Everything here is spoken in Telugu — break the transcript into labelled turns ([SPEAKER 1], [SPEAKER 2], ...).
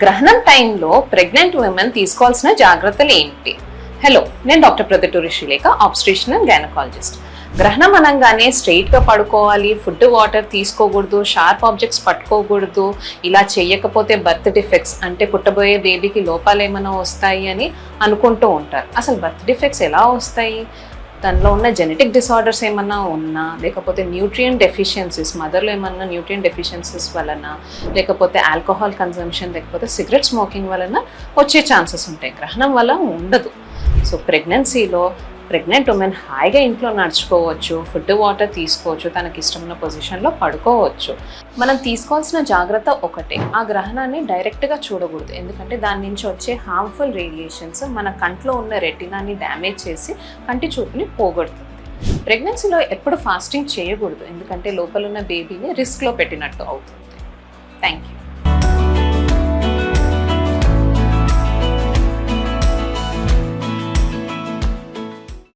[SPEAKER 1] గ్రహణం టైంలో ప్రెగ్నెంట్ ఉమెన్ తీసుకోవాల్సిన జాగ్రత్తలు ఏంటి? హలో, నేను doctor Proddaturi Srilekha, obstetrician and gynaecologist. గ్రహణం అనగానే స్ట్రెయిట్గా పడుకోవాలి, ఫుడ్ వాటర్ తీసుకోకూడదు, షార్ప్ ఆబ్జెక్ట్స్ పట్టుకోకూడదు, ఇలా చేయకపోతే బర్త్ డిఫెక్ట్స్ అంటే పుట్టబోయే బేబీకి లోపాలు ఏమైనా వస్తాయి అని అనుకుంటూ ఉంటారు. అసలు బర్త్ డిఫెక్ట్స్ ఎలా వస్తాయి? దానిలో ఉన్న జెనెటిక్ డిసార్డర్స్ ఏమన్నా ఉన్నా, లేకపోతే న్యూట్రియం డెఫిషియన్సీస్, మదర్లో ఏమన్నా న్యూట్రియం డెఫిషియన్సీస్ వలన, లేకపోతే ఆల్కహాల్ కన్జంప్షన్, లేకపోతే సిగరెట్ స్మోకింగ్ వలన వచ్చే ఛాన్సెస్ ఉంటాయి. గ్రహణం వల్ల ఉండదు. సో ప్రెగ్నెన్సీలో ప్రెగ్నెంట్ ఉమెన్ హాయిగా ఇంట్లో నడుచుకోవచ్చు, ఫుడ్ వాటర్ తీసుకోవచ్చు, తనకి ఇష్టమైన పొజిషన్లో పడుకోవచ్చు. మనం తీసుకోవాల్సిన జాగ్రత్త ఒకటే, ఆ గ్రహణాన్ని డైరెక్ట్గా చూడకూడదు. ఎందుకంటే దాని నుంచి వచ్చే హార్మ్ఫుల్ రేడియేషన్స్ మన కంట్లో ఉన్న రెటినాని డ్యామేజ్ చేసి కంటి చూపుని పోగొడుతుంది. ప్రెగ్నెన్సీలో ఎప్పుడు ఫాస్టింగ్ చేయకూడదు, ఎందుకంటే లోపల ఉన్న బేబీని రిస్క్లో పెట్టినట్టు అవుతుంది. Thank you.